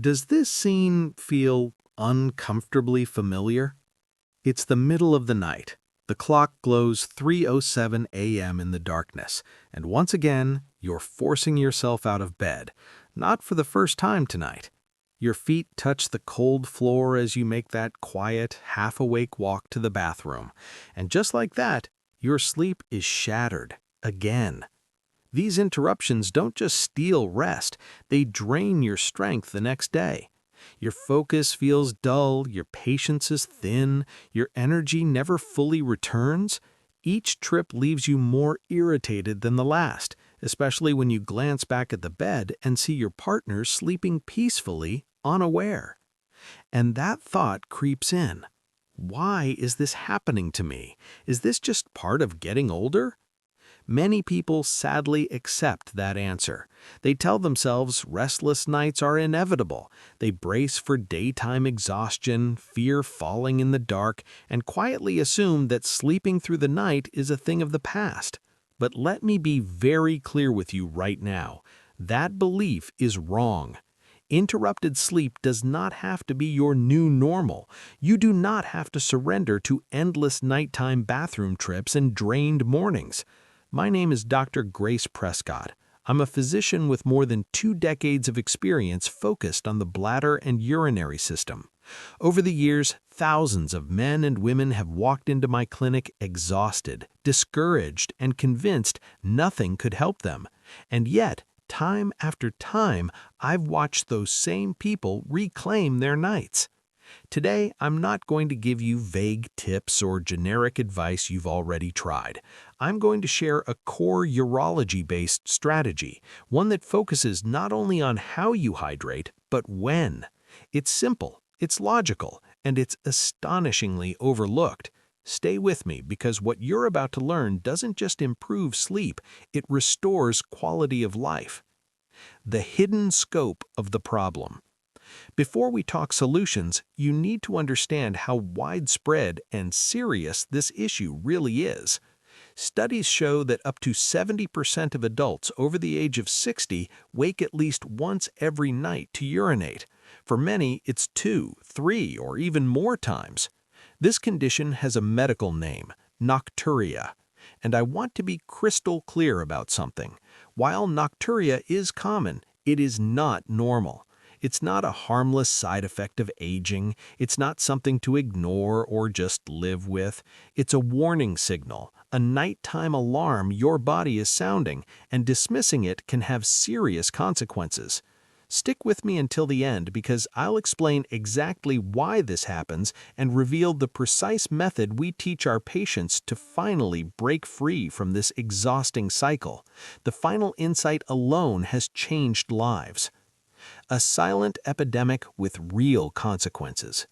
Does this scene feel uncomfortably familiar? It's the middle of the night. The clock glows 3:07 a.m. in the darkness, and once again, you're forcing yourself out of bed, not for the first time tonight. Your feet touch the cold floor as you make that quiet, half-awake walk to the bathroom, and just like that, your sleep is shattered again. These interruptions don't just steal rest, they drain your strength the next day. Your focus feels dull, your patience is thin, your energy never fully returns. Each trip leaves you more irritated than the last, especially when you glance back at the bed and see your partner sleeping peacefully, unaware. And that thought creeps in. Why is this happening to me? Is this just part of getting older? Many people sadly accept that answer. They tell themselves restless nights are inevitable. They brace for daytime exhaustion, fear falling in the dark, and quietly assume that sleeping through the night is a thing of the past. But let me be very clear with you right now. That belief is wrong. Interrupted sleep does not have to be your new normal. You do not have to surrender to endless nighttime bathroom trips and drained mornings. My name is Dr. Grace Prescott. I'm a physician with more than 2 decades of experience focused on the bladder and urinary system. Over the years, thousands of men and women have walked into my clinic exhausted, discouraged, and convinced nothing could help them. And yet, time after time, I've watched those same people reclaim their nights. Today, I'm not going to give you vague tips or generic advice you've already tried. I'm going to share a core urology-based strategy, one that focuses not only on how you hydrate, but when. It's simple, it's logical, and it's astonishingly overlooked. Stay with me because what you're about to learn doesn't just improve sleep, it restores quality of life. The hidden scope of the problem. Before we talk solutions, you need to understand how widespread and serious this issue really is. Studies show that up to 70% of adults over the age of 60 wake at least once every night to urinate. For many, it's 2, 3, or even more times. This condition has a medical name, nocturia. And I want to be crystal clear about something. While nocturia is common, it is not normal. It's not a harmless side effect of aging. It's not something to ignore or just live with. It's a warning signal, a nighttime alarm your body is sounding, and dismissing it can have serious consequences. Stick with me until the end because I'll explain exactly why this happens and reveal the precise method we teach our patients to finally break free from this exhausting cycle. The final insight alone has changed lives. A silent epidemic with real consequences.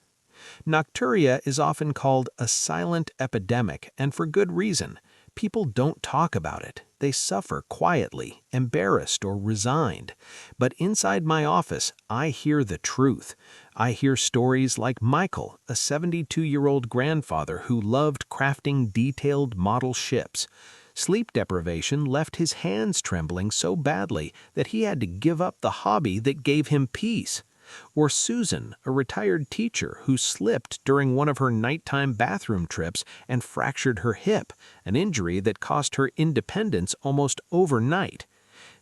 Nocturia is often called a silent epidemic, and for good reason. People don't talk about it. They suffer quietly, embarrassed or resigned. But inside my office, I hear the truth. I hear stories like Michael, a 72-year-old grandfather who loved crafting detailed model ships. Sleep deprivation left his hands trembling so badly that he had to give up the hobby that gave him peace. Or Susan, a retired teacher who slipped during one of her nighttime bathroom trips and fractured her hip, an injury that cost her independence almost overnight.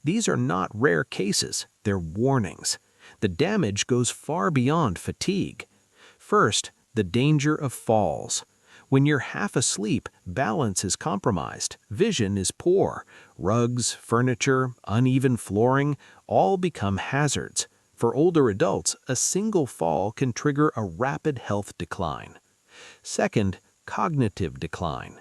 These are not rare cases, they're warnings. The damage goes far beyond fatigue. First, the danger of falls. When you're half asleep, balance is compromised, vision is poor, rugs, furniture, uneven flooring, all become hazards. For older adults, a single fall can trigger a rapid health decline. Second, cognitive decline.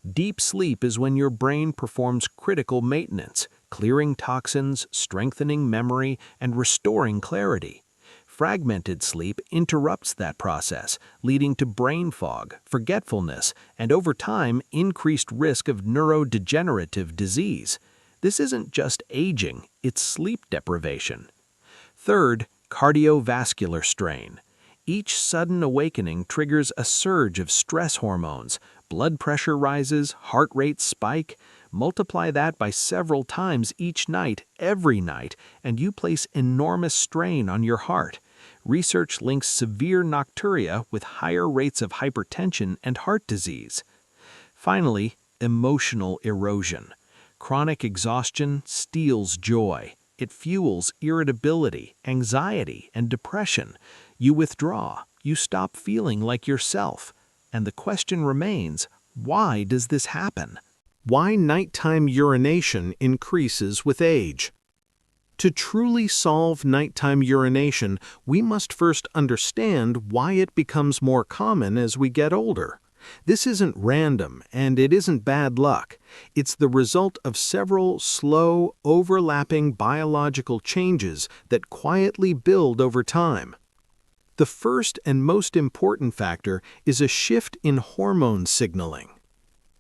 Deep sleep is when your brain performs critical maintenance, clearing toxins, strengthening memory, and restoring clarity. Fragmented sleep interrupts that process, leading to brain fog, forgetfulness, and over time, increased risk of neurodegenerative disease. This isn't just aging, it's sleep deprivation. Third, cardiovascular strain. Each sudden awakening triggers a surge of stress hormones. Blood pressure rises, heart rates spike. Multiply that by several times each night, every night, and you place enormous strain on your heart. Research links severe nocturia with higher rates of hypertension and heart disease. Finally, emotional erosion. Chronic exhaustion steals joy. It fuels irritability, anxiety, and depression. You withdraw. You stop feeling like yourself. And the question remains, why does this happen? Why nighttime urination increases with age? To truly solve nighttime urination, we must first understand why it becomes more common as we get older. This isn't random, and it isn't bad luck. It's the result of several slow, overlapping biological changes that quietly build over time. The first and most important factor is a shift in hormone signaling.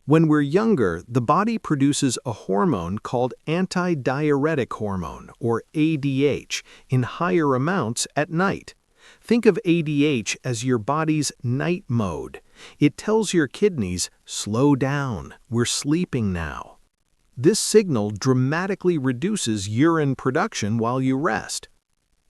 When we're younger, the body produces a hormone called antidiuretic hormone, or ADH, in higher amounts at night. Think of ADH as your body's night mode. It tells your kidneys, slow down, we're sleeping now. This signal dramatically reduces urine production while you rest.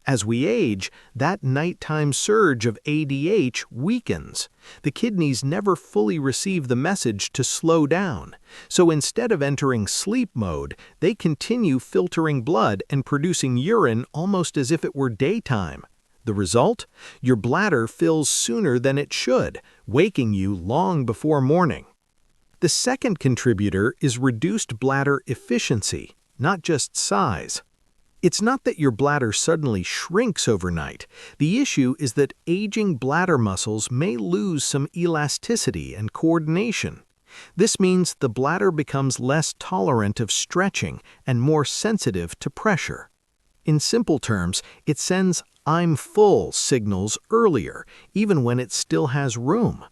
As we age, that nighttime surge of ADH weakens. The kidneys never fully receive the message to slow down. So instead of entering sleep mode, they continue filtering blood and producing urine almost as if it were daytime. The result? Your bladder fills sooner than it should, waking you long before morning. The second contributor is reduced bladder efficiency, not just size. It's not that your bladder suddenly shrinks overnight. The issue is that aging bladder muscles may lose some elasticity and coordination. This means the bladder becomes less tolerant of stretching and more sensitive to pressure. In simple terms, it sends "I'm full" signals earlier, even when it still has room.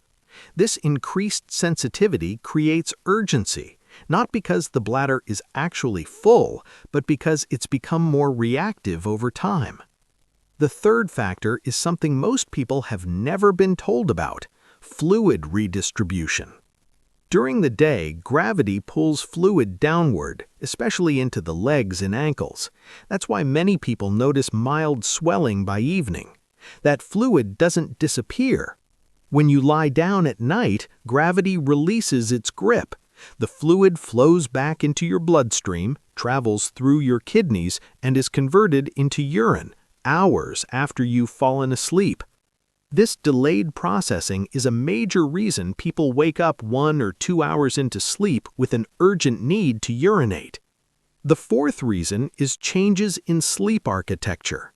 This increased sensitivity creates urgency, not because the bladder is actually full, but because it's become more reactive over time. The third factor is something most people have never been told about: fluid redistribution. During the day, gravity pulls fluid downward, especially into the legs and ankles. That's why many people notice mild swelling by evening. That fluid doesn't disappear. When you lie down at night, gravity releases its grip. The fluid flows back into your bloodstream, travels through your kidneys, and is converted into urine hours after you've fallen asleep. This delayed processing is a major reason people wake up 1 or 2 hours into sleep with an urgent need to urinate. The fourth reason is changes in sleep architecture.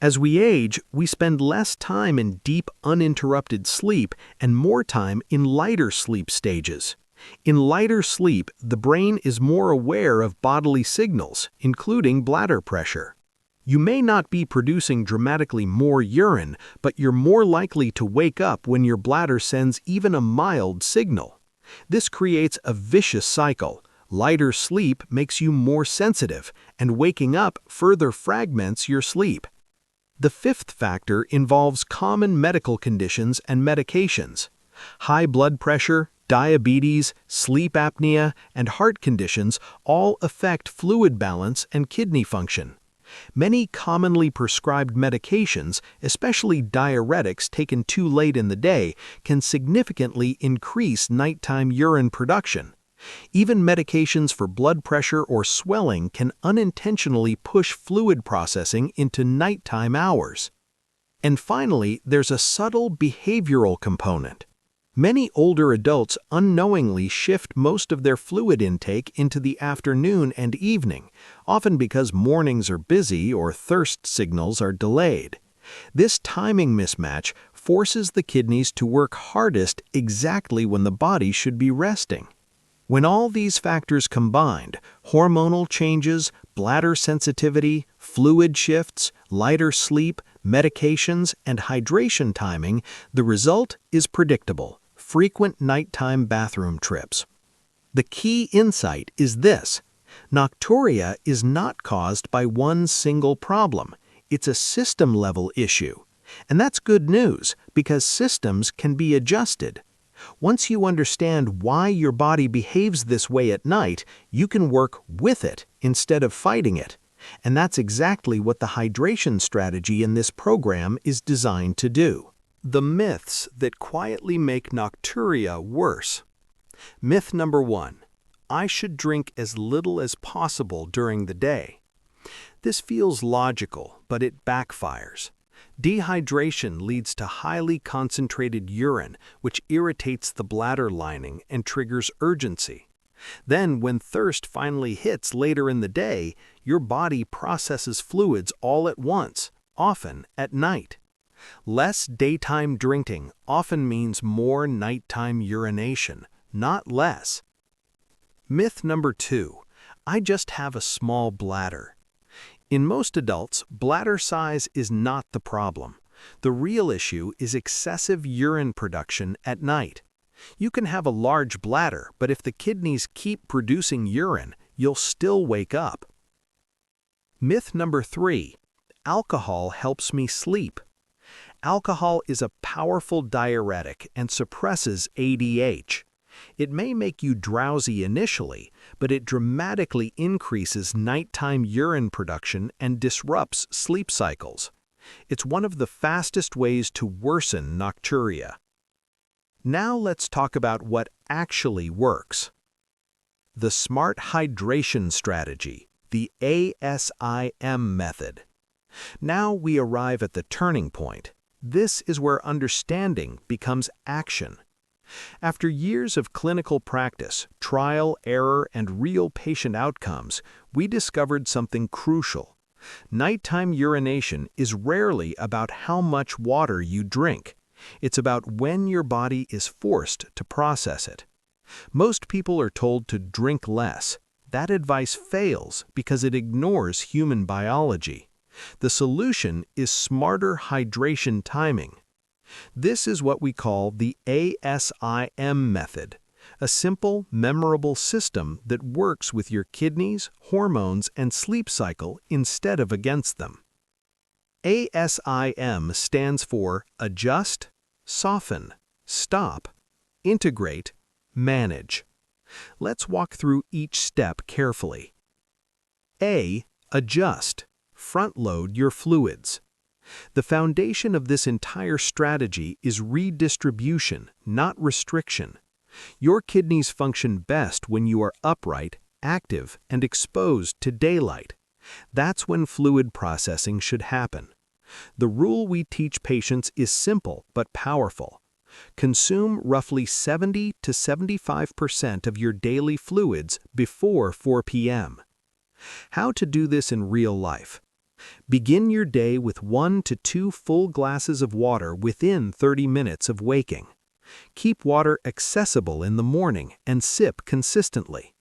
As we age, we spend less time in deep, uninterrupted sleep and more time in lighter sleep stages. In lighter sleep, the brain is more aware of bodily signals, including bladder pressure. You may not be producing dramatically more urine, but you're more likely to wake up when your bladder sends even a mild signal. This creates a vicious cycle. Lighter sleep makes you more sensitive, and waking up further fragments your sleep. The fifth factor involves common medical conditions and medications. High blood pressure, diabetes, sleep apnea, and heart conditions all affect fluid balance and kidney function. Many commonly prescribed medications, especially diuretics taken too late in the day, can significantly increase nighttime urine production. Even medications for blood pressure or swelling can unintentionally push fluid processing into nighttime hours. And finally, there's a subtle behavioral component. Many older adults unknowingly shift most of their fluid intake into the afternoon and evening, often because mornings are busy or thirst signals are delayed. This timing mismatch forces the kidneys to work hardest exactly when the body should be resting. When all these factors combined, hormonal changes, bladder sensitivity, fluid shifts, lighter sleep, medications, and hydration timing, the result is predictable: frequent nighttime bathroom trips. The key insight is this: nocturia is not caused by one single problem. It's a system-level issue. And that's good news, because systems can be adjusted. Once you understand why your body behaves this way at night, you can work with it instead of fighting it. And that's exactly what the hydration strategy in this program is designed to do. The myths that quietly make nocturia worse. Myth number 1. I should drink as little as possible during the day. This feels logical, but it backfires. Dehydration leads to highly concentrated urine, which irritates the bladder lining and triggers urgency. Then, when thirst finally hits later in the day, your body processes fluids all at once, often at night. Less daytime drinking often means more nighttime urination, not less. Myth number 2. I just have a small bladder. In most adults, bladder size is not the problem. The real issue is excessive urine production at night. You can have a large bladder, but if the kidneys keep producing urine, you'll still wake up. Myth number 3. Alcohol helps me sleep. Alcohol is a powerful diuretic and suppresses ADH. It may make you drowsy initially, but it dramatically increases nighttime urine production and disrupts sleep cycles. It's one of the fastest ways to worsen nocturia. Now let's talk about what actually works. The Smart Hydration Strategy, the ASIM method. Now we arrive at the turning point. This is where understanding becomes action. After years of clinical practice, trial, error, and real patient outcomes, we discovered something crucial. Nighttime urination is rarely about how much water you drink. It's about when your body is forced to process it. Most people are told to drink less. That advice fails because it ignores human biology. The solution is smarter hydration timing. This is what we call the ASIM method, a simple, memorable system that works with your kidneys, hormones, and sleep cycle instead of against them. ASIM stands for Adjust, Soften, Stop, Integrate, Manage. Let's walk through each step carefully. A. Adjust. Front-load your fluids. The foundation of this entire strategy is redistribution, not restriction. Your kidneys function best when you are upright, active, and exposed to daylight. That's when fluid processing should happen. The rule we teach patients is simple but powerful. Consume roughly 70 to 75% of your daily fluids before 4 p.m. How to do this in real life? Begin your day with 1 to 2 full glasses of water within 30 minutes of waking. Keep water accessible in the morning and sip consistently.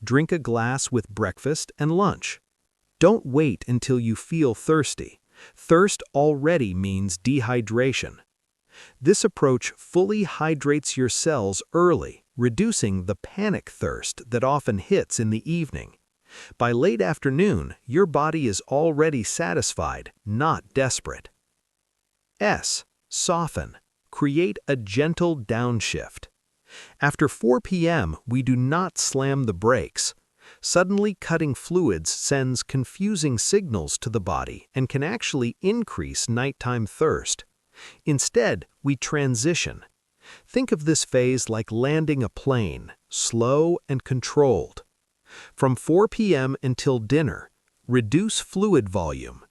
Drink a glass with breakfast and lunch. Don't wait until you feel thirsty. Thirst already means dehydration. This approach fully hydrates your cells early, reducing the panic thirst that often hits in the evening. By late afternoon, your body is already satisfied, not desperate. S. Soften. Create a gentle downshift. After 4 p.m., we do not slam the brakes. Suddenly cutting fluids sends confusing signals to the body and can actually increase nighttime thirst. Instead, we transition. Think of this phase like landing a plane, slow and controlled. From 4 p.m. until dinner, reduce fluid volume.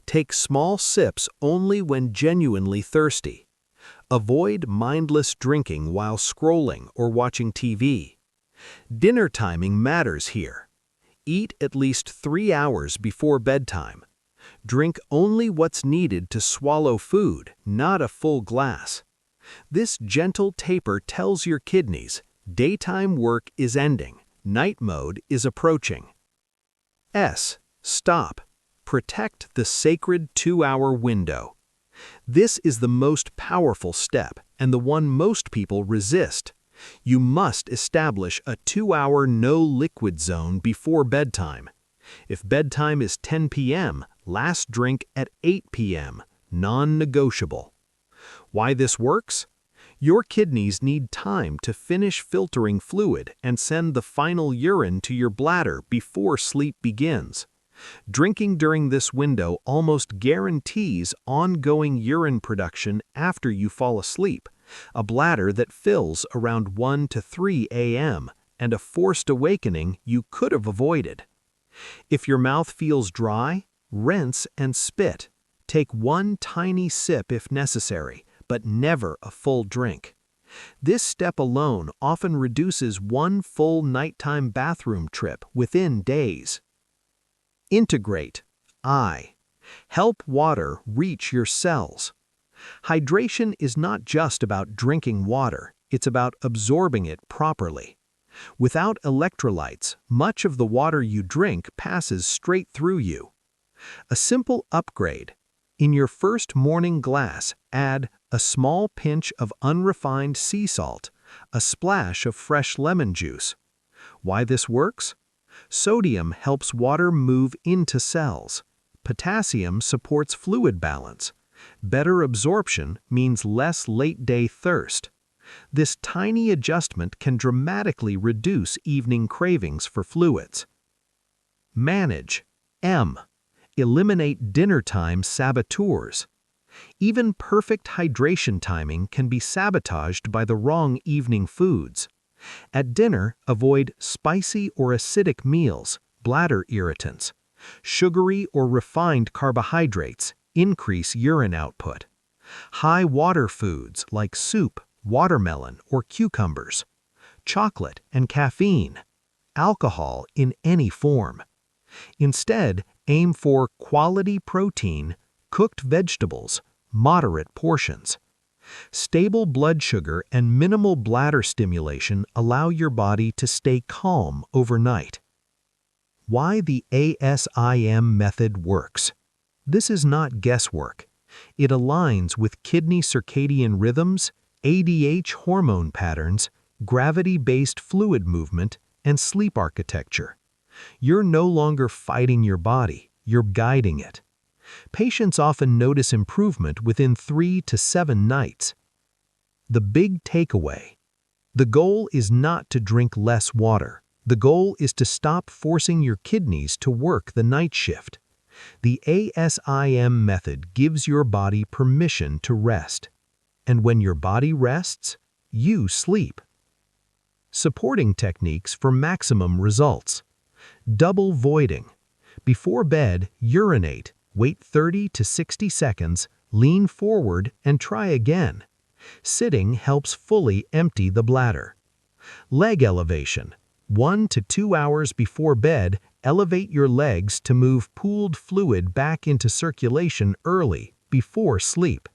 Take small sips only when genuinely thirsty. Avoid mindless drinking while scrolling or watching TV. Dinner timing matters here. Eat at least 3 hours before bedtime. Drink only what's needed to swallow food, not a full glass. This gentle taper tells your kidneys, daytime work is ending, night mode is approaching. S. Stop. Protect the sacred 2-hour window. This is the most powerful step and the one most people resist. You must establish a 2-hour no liquid zone before bedtime. If bedtime is 10 p.m., last drink at 8 p.m., non-negotiable. Why this works? Your kidneys need time to finish filtering fluid and send the final urine to your bladder before sleep begins. Drinking during this window almost guarantees ongoing urine production after you fall asleep, a bladder that fills around 1 to 3 a.m., and a forced awakening you could have avoided. If your mouth feels dry, rinse and spit. Take one tiny sip if necessary, but never a full drink. This step alone often reduces one full nighttime bathroom trip within days. Integrate. I. Help water reach your cells. Hydration is not just about drinking water, it's about absorbing it properly. Without electrolytes, much of the water you drink passes straight through you. A simple upgrade. In your first morning glass, add a small pinch of unrefined sea salt, a splash of fresh lemon juice. Why this works? Sodium helps water move into cells. Potassium supports fluid balance. Better absorption means less late-day thirst. This tiny adjustment can dramatically reduce evening cravings for fluids. Manage. M. Eliminate dinner-time saboteurs. Even perfect hydration timing can be sabotaged by the wrong evening foods. At dinner, avoid spicy or acidic meals, bladder irritants. Sugary or refined carbohydrates increase urine output. High water foods like soup, watermelon, or cucumbers. Chocolate and caffeine. Alcohol in any form. Instead, aim for quality protein, cooked vegetables, moderate portions. Stable blood sugar and minimal bladder stimulation allow your body to stay calm overnight. Why the ASIM method works. This is not guesswork. It aligns with kidney circadian rhythms, ADH hormone patterns, gravity-based fluid movement, and sleep architecture. You're no longer fighting your body, you're guiding it. Patients often notice improvement within 3 to 7 nights. The big takeaway. The goal is not to drink less water. The goal is to stop forcing your kidneys to work the night shift. The ASIM method gives your body permission to rest. And when your body rests, you sleep. Supporting techniques for maximum results. Double voiding. Before bed, urinate, wait 30 to 60 seconds, lean forward, and try again. Sitting helps fully empty the bladder. Leg elevation. 1 to 2 hours before bed, elevate your legs to move pooled fluid back into circulation early, before sleep.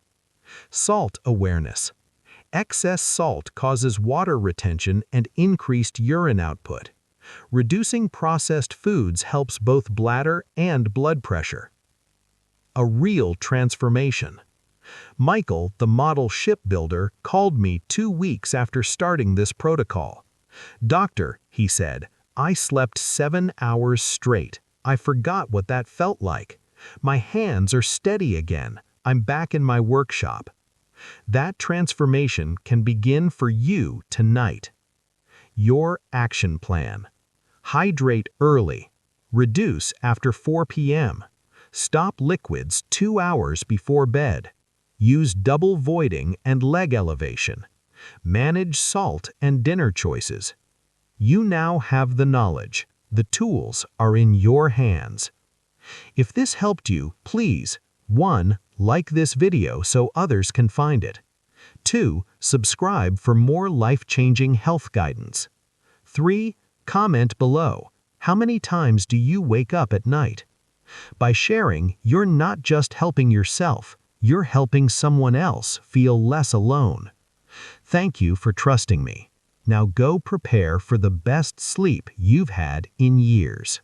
Salt awareness. Excess salt causes water retention and increased urine output. Reducing processed foods helps both bladder and blood pressure. A real transformation. Michael, the model shipbuilder, called me 2 weeks after starting this protocol. "Doctor," he said, "I slept 7 hours straight. I forgot what that felt like. My hands are steady again. I'm back in my workshop." That transformation can begin for you tonight. Your action plan. Hydrate early. Reduce after 4 p.m. Stop liquids 2 hours before bed. Use double voiding and leg elevation. Manage salt and dinner choices. You now have the knowledge. The tools are in your hands. If this helped you, please 1. Like this video so others can find it. 2. Subscribe for more life-changing health guidance. 3. Comment below. How many times do you wake up at night? By sharing, you're not just helping yourself, you're helping someone else feel less alone. Thank you for trusting me. Now go prepare for the best sleep you've had in years.